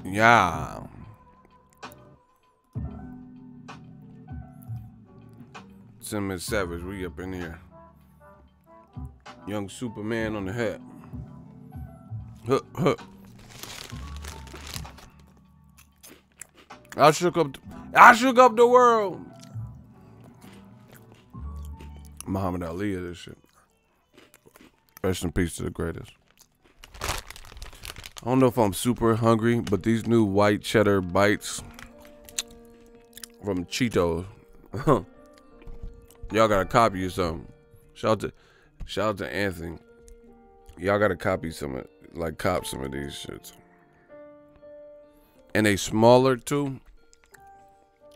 Yeah. Cinnamon Savage, we up in here. Young Superman on the hat. Huh, huh. I shook up the world. Muhammad Ali of this shit. Rest in peace to the greatest. I don't know if I'm super hungry, but these new white cheddar bites from Cheetos. Y'all gotta copy or something. Shout out to Anthony. Y'all gotta copy some of, like, cop some of these shits. And they smaller too.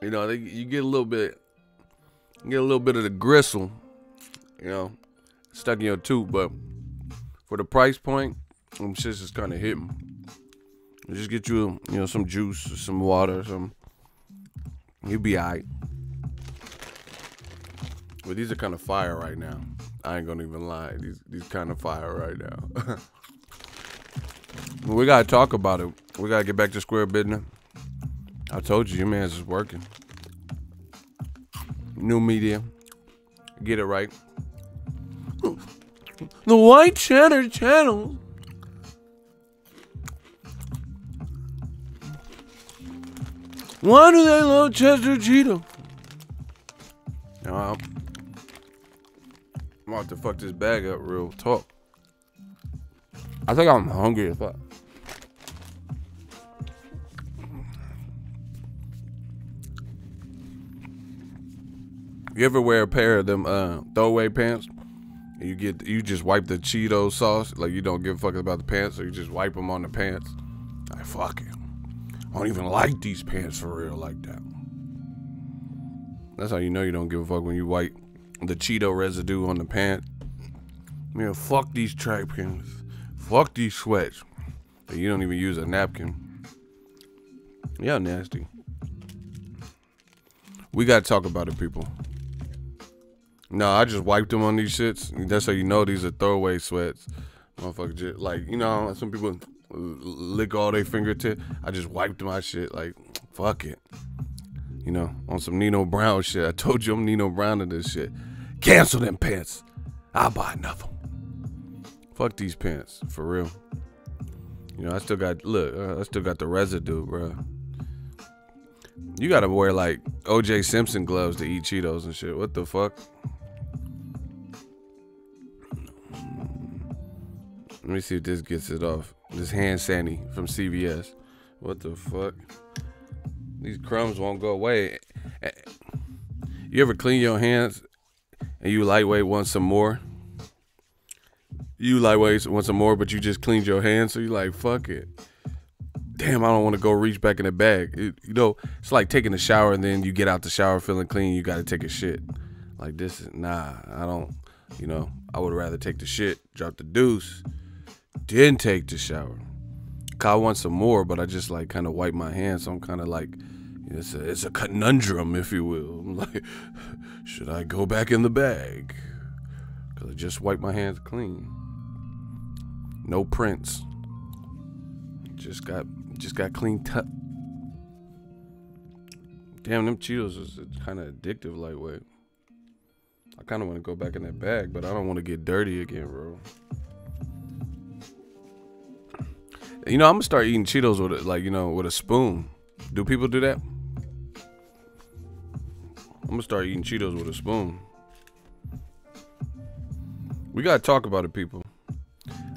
You know, you get a little bit of the gristle, you know, stuck in your tooth. But for the price point, them shits just kind of hitting. Just get you, some juice, some water, you'll be alright. But these are kind of fire right now. I ain't gonna even lie. These kind of fire right now. We gotta talk about it. We gotta get back to square business. I told you, your man's is working. New media. Get it right. The White Cheddar Channel. Why do they love Chester Cheeto? I'm about to fuck this bag up real talk. I think I'm hungry as fuck. You ever wear a pair of them throwaway pants? And you just wipe the Cheeto sauce, like you don't give a fuck about the pants, so you just wipe them on the pants. Like, fuck it. I don't even like these pants for real like that. That's how you know you don't give a fuck, when you wipe the Cheeto residue on the pants. Man, fuck these track pants. Fuck these sweats. You don't even use a napkin. Y'all nasty. We gotta talk about it, people. No, I just wiped them on these shits. That's how you know these are throwaway sweats. Motherfucker, just, like, some people lick all their fingertips. I just wiped my shit, like, fuck it. On some Nino Brown shit. I told you I'm Nino Brown in this shit. Cancel them pants. I'll buy another one. Fuck these pants, for real. I still got the residue, bro. You gotta wear, like, O.J. Simpson gloves to eat Cheetos and shit. What the fuck? Let me see if this gets it off. This hand sandy from CVS. What the fuck? These crumbs won't go away. You ever clean your hands and you lightweight want some more? You lightweight want some more, but you just cleaned your hands, so you like, fuck it. Damn, I don't want to go reach back in the bag. It's like taking a shower and then you get out the shower feeling clean. You got to take a shit. Like, this is, nah, I don't, I would rather take the shit, drop the deuce, then take the shower. I want some more, but I just, like, kind of wipe my hands. So I'm kind of like, it's a conundrum, if you will. I'm like, should I go back in the bag? Because I just wiped my hands clean. No prints. Just got clean tuck. Damn, them Cheetos is kind of addictive, lightweight. I kind of want to go back in that bag, but I don't want to get dirty again, bro. I'm gonna start eating Cheetos with with a spoon. Do people do that? I'm gonna start eating Cheetos with a spoon. We gotta talk about it, people.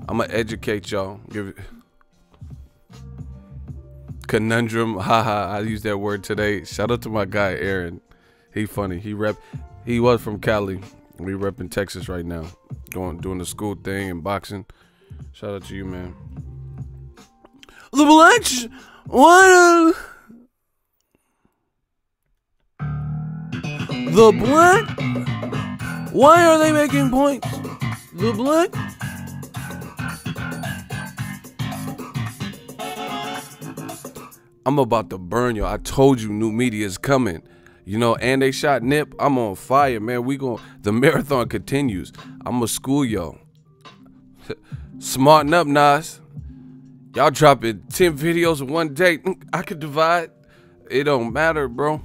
I'm gonna educate y'all. Give it conundrum. Haha, I used that word today. Shout out to my guy Aaron. He funny. He was from Cali. We repping Texas right now. Doing the school thing and boxing. Shout out to you, man. The blacks, what? The black? Why are they making points? The black? I'm about to burn y'all. I told you new media is coming. And they shot Nip. I'm on fire, man. The marathon continues. I'm gonna school y'all. Smarten up, Nas. Y'all dropping 10 videos in one day. I could divide. It don't matter, bro.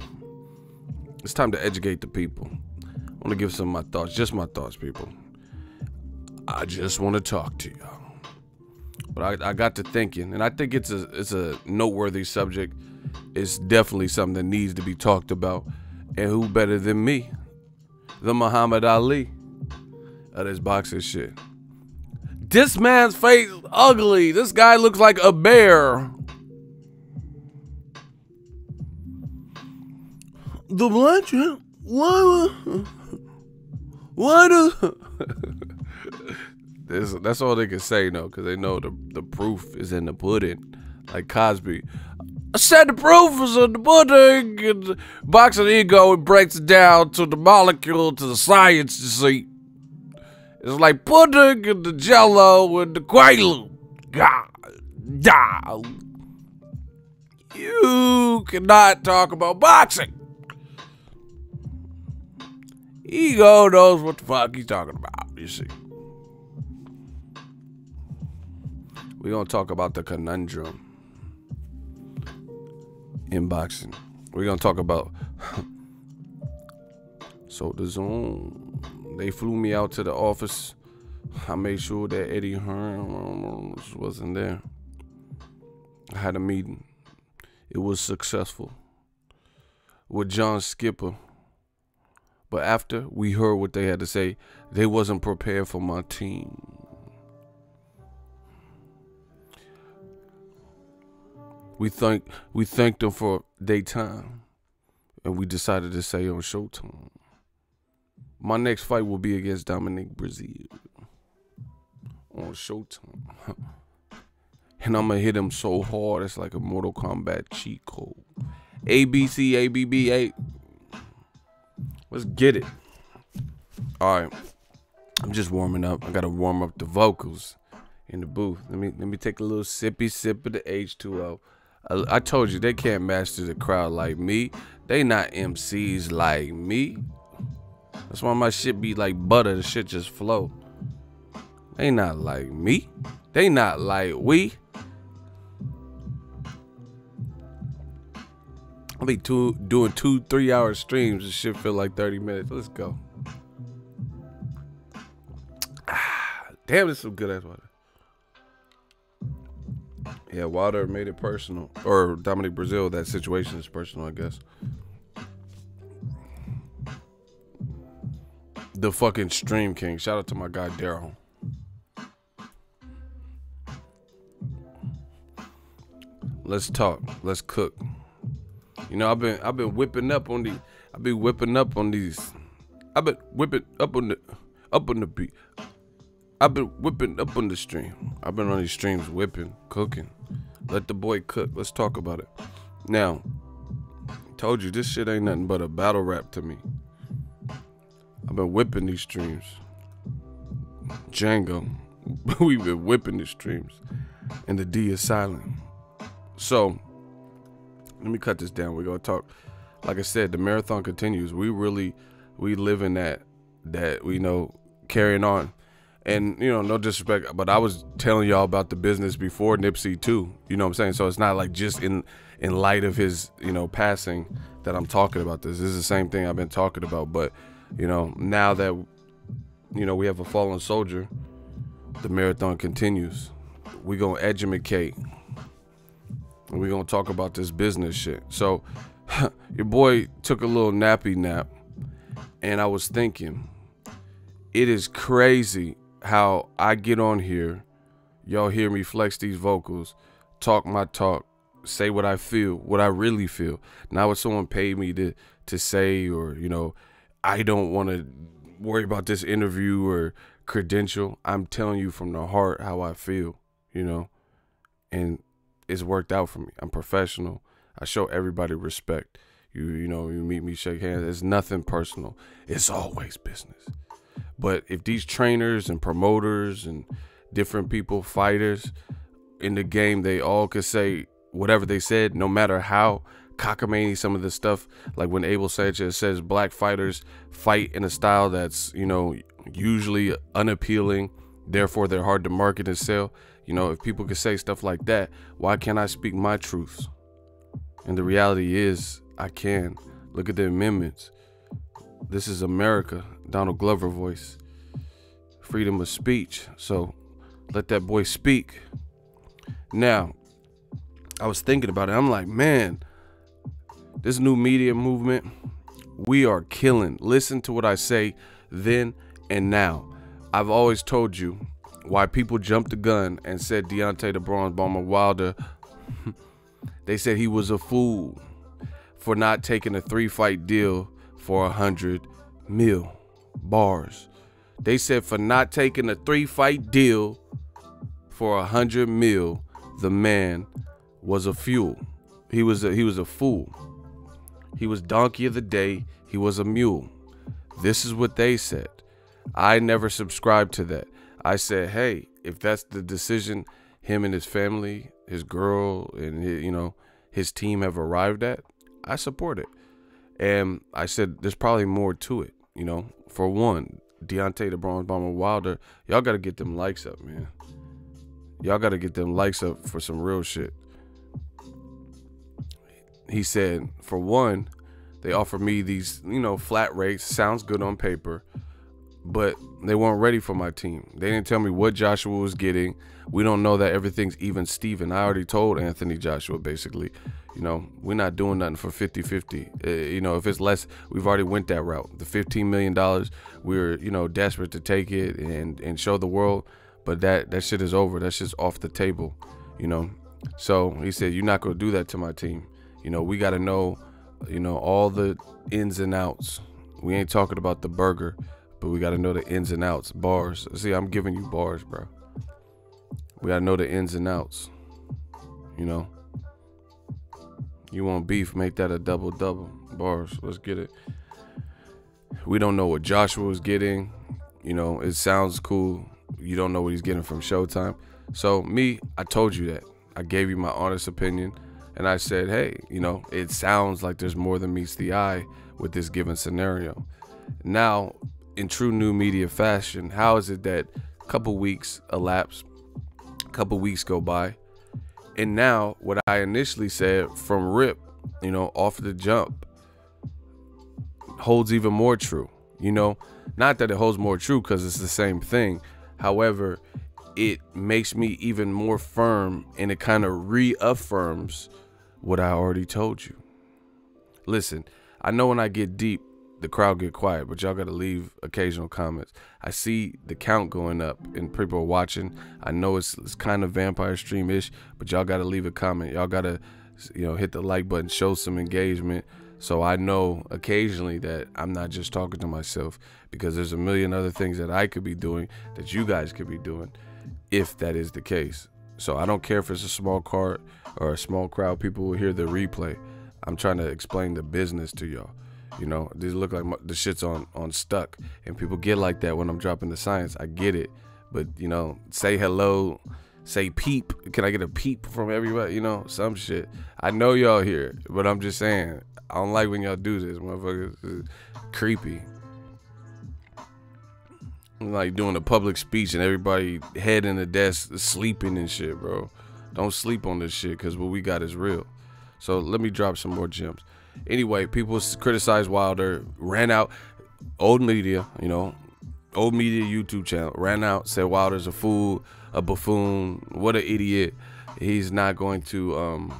It's time to educate the people. I want to give some of my thoughts. Just my thoughts, people. I just want to talk to y'all. But I got to thinking, and I think it's a noteworthy subject. It's definitely something that needs to be talked about. And who better than me? The Muhammad Ali of this boxing shit. This man's face is ugly. This guy looks like a bear. The black champ? That's all they can say, though, because they know the proof is in the pudding. Like Cosby. I said the proof is in the pudding. And Boxingego, it breaks it down to the molecule, to the science, you see. It's like pudding and the jello and the quaalude. God. You cannot talk about boxing. Ego knows what the fuck he's talking about, you see. We're going to talk about the conundrum in boxing. We're going to talk about... So Dazn, they flew me out to the office. I made sure that Eddie Hearn wasn't there. I had a meeting. It was successful with John Skipper. But after we heard what they had to say, they wasn't prepared for my team. We thanked them for their time, and we decided to say on Showtime. My next fight will be against Dominic Brazil on Showtime. And I'm going to hit him so hard, it's like a Mortal Kombat cheat code. ABC, ABB, 8. Let's get it. All right. I'm just warming up. I got to warm up the vocals in the booth. Let me take a little sippy sip of the H2O. I told you, they can't master the crowd like me. They not MCs like me. That's why my shit be like butter. The shit just flow. They not like me. They not like we. I'll be doing 2-3 hour streams. This shit feel like 30 minutes. Let's go. Damn, this is some good ass water. Yeah, Wilder made it personal. Or Dominic Brazil, that situation is personal, I guess. The fucking Stream King. Shout out to my guy Daryl. Let's talk. Let's cook. You know, I've been whipping up on these. I've been whipping up on the beat. I've been whipping up on the stream. I've been on these streams whipping, cooking. Let the boy cook. Let's talk about it. Now, told you this shit ain't nothing but a battle rap to me. I've been whipping these streams. Django. We've been whipping these streams. And the D is silent. So, let me cut this down. We're going to talk. Like I said, the marathon continues. We live in that we know, carrying on. And, you know, no disrespect, but I was telling y'all about the business before Nipsey too. You know what I'm saying? So it's not like just in light of his, you know, passing that I'm talking about this. This is the same thing I've been talking about. But, you know, now that, you know, we have a fallen soldier, the marathon continues. We're going to educate. And we're going to talk about this business shit. So your boy took a little nappy nap. And I was thinking, it is crazy how I get on here, y'all hear me flex these vocals, talk my talk, say what I feel, what I really feel. Not what someone paid me to say, or, you know, I don't want to worry about this interview or credential. I'm telling you from the heart how I feel, you know, and it's worked out for me. I'm professional. I show everybody respect. You know, you meet me, shake hands. It's nothing personal. It's always business. But if these trainers and promoters and different people, fighters in the game, they all could say whatever they said, no matter how cockamamie some of the stuff, like when Abel Sanchez says black fighters fight in a style that's, you know, usually unappealing, therefore they're hard to market and sell. You know, if people can say stuff like that, why can't I speak my truths? And the reality is, I can. Look at the amendments. This is America. Donald Glover voice. Freedom of speech. So let that boy speak. Now, I was thinking about it. I'm like, man, this new media movement, we are killing. Listen to what I say then and now. I've always told you why people jumped the gun and said Deontay the Bronze Bomber Wilder. They said he was a fool for not taking a 3-fight deal for 100 mil bars. They said for not taking a 3-fight deal for 100 mil, the man was a fool. He was a fool. He was donkey of the day. He was a mule. This is what they said. I never subscribed to that. I said, hey, if that's the decision him and his family, his girl, and his team have arrived at, I support it. And I said, there's probably more to it. For one, Deontay the Bronze Bomber Wilder, y'all got to get them likes up, man. Y'all got to get them likes up for some real shit. He said, for one, they offered me these, flat rates. Sounds good on paper, but they weren't ready for my team. They didn't tell me what Joshua was getting. We don't know that everything's even Steven. I already told Anthony Joshua, basically, we're not doing nothing for 50-50. If it's less, we've already went that route. The $15 million, we're, desperate to take it and show the world. But that shit is over. That shit's off the table, So he said, you're not going to do that to my team. We got to know, all the ins and outs. We ain't talking about the burger, but we got to know the ins and outs. Bars. See, I'm giving you bars, bro. We got to know the ins and outs. You want beef, make that a double-double. Bars. Let's get it. We don't know what Joshua was getting. It sounds cool. You don't know what he's getting from Showtime. So me, I told you that. I gave you my honest opinion. And I said, hey, it sounds like there's more than meets the eye with this given scenario. Now, in true new media fashion, how is it that a couple weeks elapse, a couple weeks go by, and now what I initially said from rip, off the jump, holds even more true. Not that it holds more true because it's the same thing. However, it makes me even more firm, and it kind of reaffirms what I already told you. Listen, I know when I get deep, the crowd get quiet, but y'all got to leave occasional comments. I see the count going up and people are watching. I know it's kind of Vampire Stream-ish, but y'all got to leave a comment. Y'all got to, hit the like button, show some engagement. So I know occasionally that I'm not just talking to myself, because there's a million other things that I could be doing that you guys could be doing if that is the case. So I don't care if it's a small card or a small crowd. People will hear the replay. I'm trying to explain the business to y'all. These look like the shit's on stuck, and people get like that when I'm dropping the science. I get it, but say hello, say peep. Can I get a peep from everybody? Some shit. I know y'all here, but I'm just saying, I don't like when y'all do this, motherfuckers. It's creepy. Like doing a public speech and everybody head in the desk sleeping and shit, bro. Don't sleep on this shit, because what we got is real. So let me drop some more gems. Anyway, people criticize Wilder, ran out, old media YouTube channel, ran out, said Wilder's a fool, a buffoon, what an idiot. He's not going to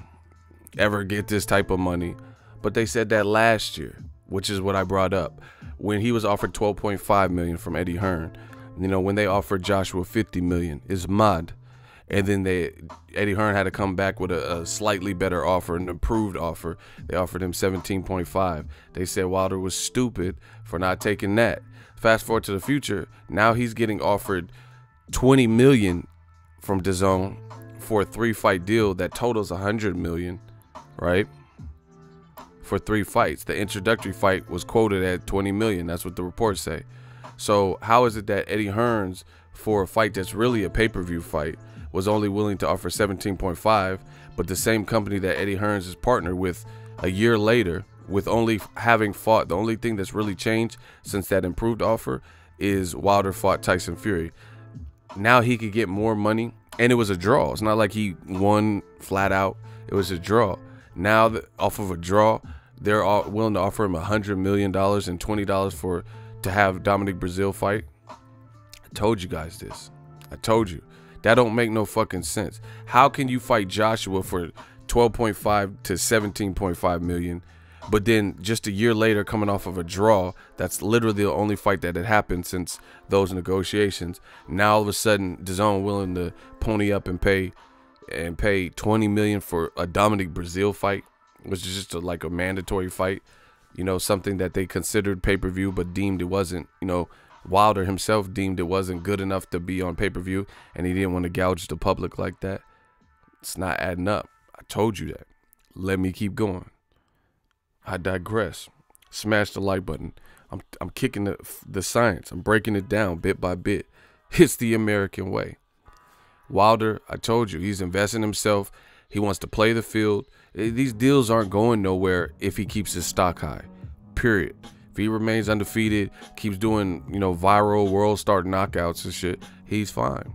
ever get this type of money. But they said that last year, which is what I brought up, when he was offered 12.5 million from Eddie Hearn. When they offered Joshua 50 million, is mad. And then Eddie Hearn had to come back with a slightly better offer, an improved offer. They offered him 17.5. They said Wilder was stupid for not taking that. Fast forward to the future, now he's getting offered 20 million from Dazn for a 3-fight deal that totals 100 million, right? For 3 fights. The introductory fight was quoted at 20 million. That's what the reports say. So how is it that Eddie Hearn's, for a fight that's really a pay-per-view fight, was only willing to offer 17.5, but the same company that Eddie Hearns is partnered with a year later, with only having fought, the only thing that's really changed since that improved offer is Wilder fought Tyson Fury. now he could get more money, and it was a draw. It's not like he won flat out. It was a draw. Now, off of a draw, they're all willing to offer him $100 million and $20 to have Dominic Brazil fight. I told you guys this. I told you. That don't make no fucking sense. How can you fight Joshua for 12.5 to 17.5 million, but then just a year later, coming off of a draw, that's literally the only fight that had happened since those negotiations. Now all of a sudden, Dazn willing to pony up and pay $20 million for a Dominic Brazil fight, which is just like a mandatory fight, you know, something that they considered pay-per-view but deemed it wasn't. You know, Wilder himself deemed it wasn't good enough to be on pay-per-view, and he didn't want to gouge the public like that. It's not adding up. I told you that. Let me keep going. I digress. Smash the like button. I'm kicking the science. I'm breaking it down bit by bit. It's the American way. Wilder, I told you, he's investing himself. He wants to play the field. These deals aren't going nowhere if he keeps his stock high. Period. If he remains undefeated, keeps doing, you know, viral world star knockouts and shit, he's fine.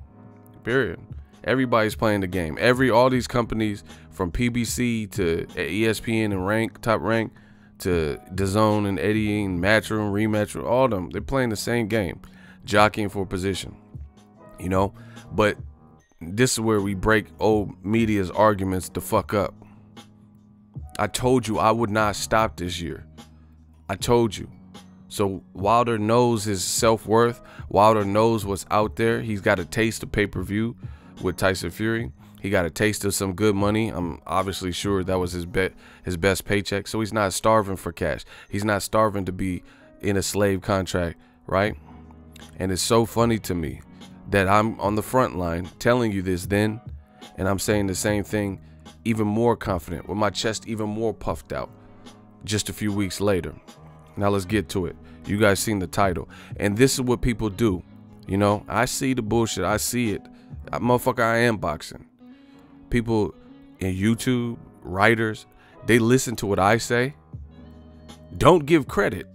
Period. Everybody's playing the game. All these companies, from PBC to ESPN and Top Rank, to Dazn and Eddie and Matchroom, Rematchroom, all of them, they're playing the same game, jockeying for position, you know. But this is where we break old media's arguments the fuck up. I told you I would not stop this year. I told you. So Wilder knows his self-worth. Wilder knows what's out there. He's got a taste of pay-per-view with Tyson Fury. He got a taste of some good money. I'm obviously sure that was his best paycheck. So he's not starving for cash. He's not starving to be in a slave contract, right? And it's so funny to me that I'm on the front line telling you this then, and I'm saying the same thing even more confident, with my chest even more puffed out just a few weeks later. Now let's get to it. You guys seen the title. And this is what people do. You know, I see the bullshit. I see it. Motherfucker, I am boxing. People in YouTube, writers, they listen to what I say. Don't give credit.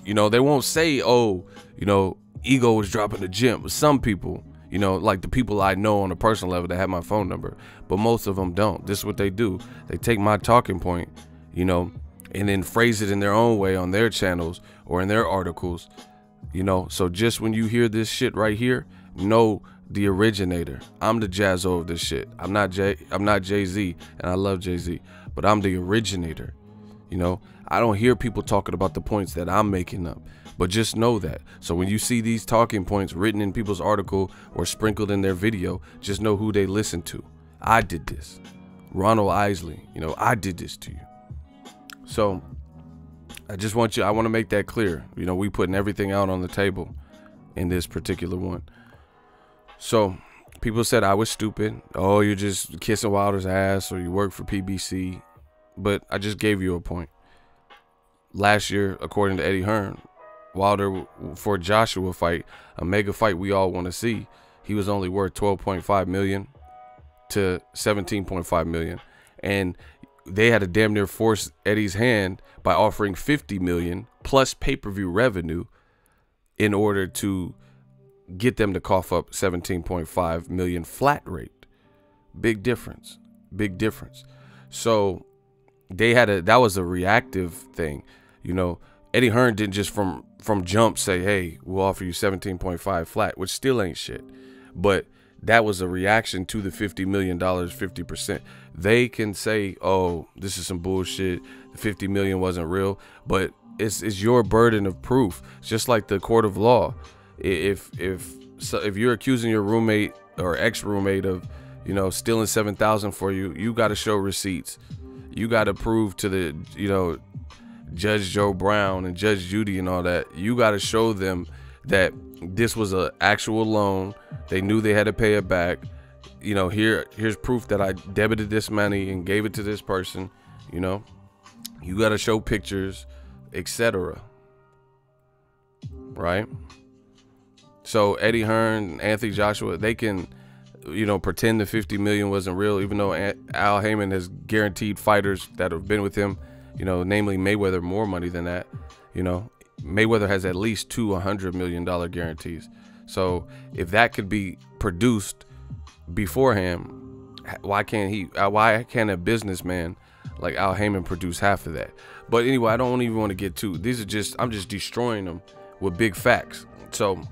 You know, they won't say, oh, you know, Ego was dropping the gym. But some people, you know, like the people I know on a personal level that have my phone number, but most of them don't. This is what they do. They take my talking point, you know, and then phrase it in their own way on their channels or in their articles, you know. So just when you hear this shit right here, know the originator. I'm the Jazzo of this shit. I'm not Jay-Z, and I love Jay-Z, but I'm the originator. You know, I don't hear people talking about the points that I'm making up, but just know that. So when you see these talking points written in people's article or sprinkled in their video, just know who they listen to. I did this. Ronald Isley, you know, I did this to you. So I want to make that clear. You know, we putting everything out on the table in this particular one. So people said I was stupid. Oh, you're just kissing Wilder's ass, or you work for PBC. But I just gave you a point. Last year, according to Eddie Hearn, Wilder, for a Joshua fight, a mega fight we all want to see, he was only worth $12.5 million to $17.5 million. And they had to damn near force Eddie's hand by offering $50 million plus pay-per-view revenue in order to get them to cough up $17.5 million flat rate. Big difference. Big difference. So that was a reactive thing. You know, Eddie Hearn didn't just from jump say, hey, we'll offer you 17.5 flat, which still ain't shit. But that was a reaction to the $50 million, 50%. They can say, oh, this is some bullshit. The $50 million wasn't real, but it's your burden of proof. It's just like the court of law. If you're accusing your roommate or ex-roommate of, you know, stealing $7,000 for you, you got to show receipts. You got to prove to the, you know, Judge Joe Brown and Judge Judy and all that. You got to show them that this was an actual loan. They knew they had to pay it back. You know, here's proof that I debited this money and gave it to this person. You know, you got to show pictures, etc. Right? So Eddie Hearn, Anthony Joshua, they can, you know, pretend the $50 million wasn't real, even though Al Heyman has guaranteed fighters that have been with him, you know, namely Mayweather, more money than that. You know, Mayweather has at least two $100 million guarantees. So if that could be produced beforehand, why can't a businessman like Al Heyman produce half of that? But anyway, I don't even want to get too, I'm just destroying them with big facts. So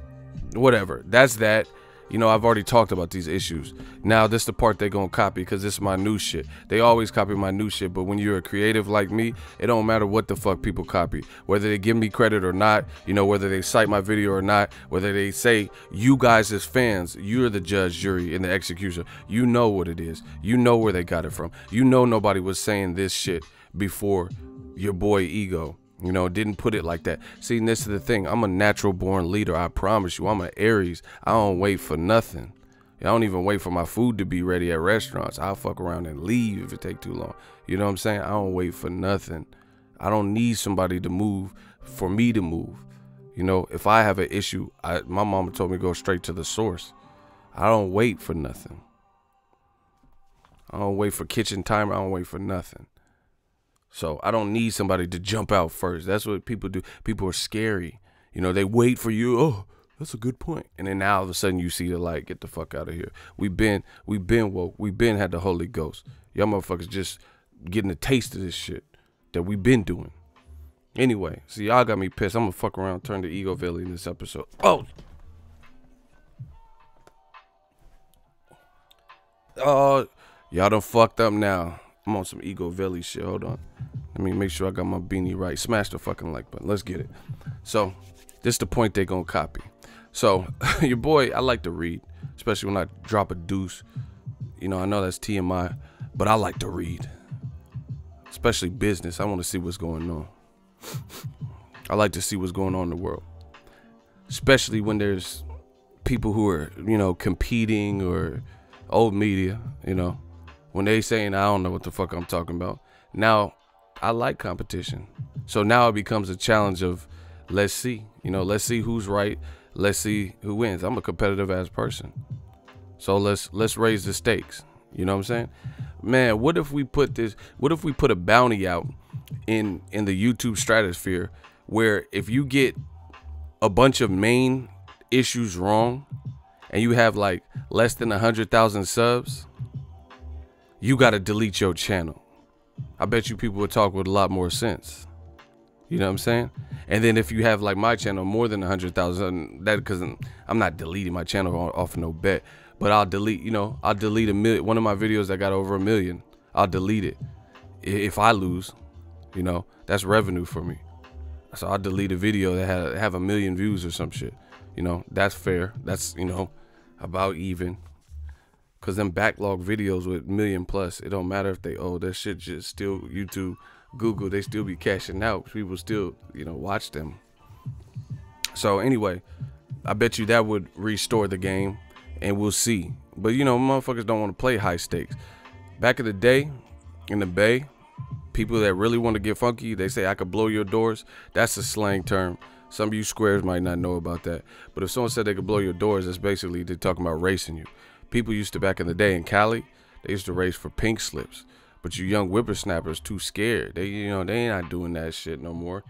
whatever, that's that. You know, I've already talked about these issues. Now this the part they gonna copy, because this is my new shit. They always copy my new shit, but when you're a creative like me, it don't matter what the fuck people copy, whether they give me credit or not, you know, whether they cite my video or not, whether they say, you guys as fans, you're the judge, jury, and the executioner. You know what it is. You know where they got it from. You know nobody was saying this shit before your boy Ego. You know, didn't put it like that. See, this is the thing. I'm a natural born leader. I promise you. I'm an Aries. I don't wait for nothing. I don't even wait for my food to be ready at restaurants. I'll fuck around and leave if it take too long. You know what I'm saying? I don't wait for nothing. I don't need somebody to move for me to move. You know, if I have an issue, my mama told me go straight to the source. I don't wait for nothing. I don't wait for kitchen timer. I don't wait for nothing. So I don't need somebody to jump out first. That's what people do. People are scary. You know, they wait for you. Oh, that's a good point. And then now all of a sudden you see the light. Get the fuck out of here. We've been woke. We've been had the Holy Ghost. Y'all motherfuckers just getting a taste of this shit that we've been doing. Anyway, see, y'all got me pissed. I'm gonna fuck around, turn to Ego Valley in this episode. Oh, y'all done fucked up now. I'm on some Ego Valley shit. Hold on. Let me make sure I got my beanie right. Smash the fucking like button. Let's get it. So, this is the point they gonna copy. So, your boy, I like to read, especially when I drop a deuce. You know, I know that's TMI, but I like to read. Especially business. I want to see what's going on. I like to see what's going on in the world. Especially when there's people who are, you know, competing, or old media, you know. When they saying, I don't know what the fuck I'm talking about. Now, I like competition. So now it becomes a challenge of, let's see. You know, let's see who's right. Let's see who wins. I'm a competitive ass person. So let's raise the stakes. You know what I'm saying? Man, what if we put a bounty out in the YouTube stratosphere, where if you get a bunch of main issues wrong and you have like less than 100,000 subs, you got to delete your channel. I bet you people would talk with a lot more sense. You know what I'm saying? And then if you have like my channel more than 100,000, that, because I'm not deleting my channel off no bet, but I'll delete, you know, I'll delete one of my videos that got over 1 million. I'll delete it if I lose. You know, that's revenue for me. So I'll delete a video that have 1 million views or some shit. You know, that's fair. That's, you know, about even. Cause them backlog videos with 1 million plus, it don't matter if they that shit just still YouTube, Google, they still be cashing out. People still, you know, watch them. So anyway, I bet you that would restore the game, and we'll see. But you know, motherfuckers don't want to play high stakes. Back in the day, in the Bay, people that really want to get funky, they say I could blow your doors. That's a slang term. Some of you squares might not know about that. But if someone said they could blow your doors, that's basically they're talking about racing you. People used to, back in the day in Cali, they used to race for pink slips. But you young whippersnappers too scared. They, you know, they ain't not doing that shit no more.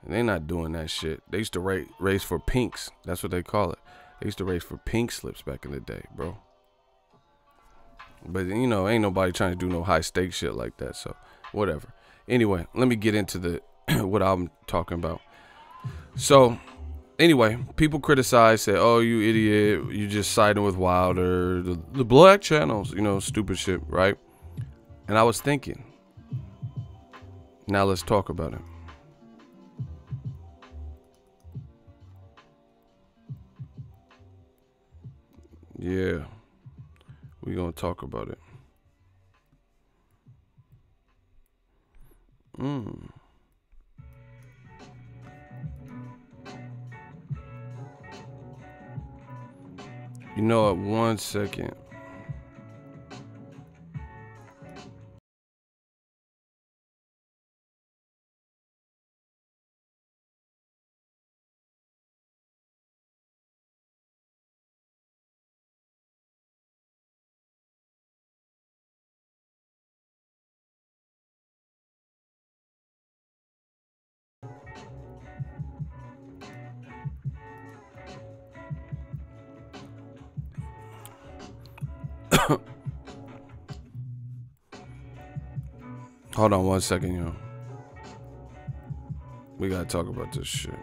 They not doing that shit. They used to race for pinks. That's what they call it. They used to race for pink slips back in the day, bro. But, you know, ain't nobody trying to do no high stakes shit like that. So, whatever. Anyway, let me get into the what I'm talking about. So, anyway, people criticize, say, oh, you idiot, you just siding with Wilder, the black channels, you know, stupid shit, right? And I was thinking, now let's talk about it. Yeah, we gonna talk about it. You know what, 1 second. Hold on 1 second, yo. We gotta talk about this shit.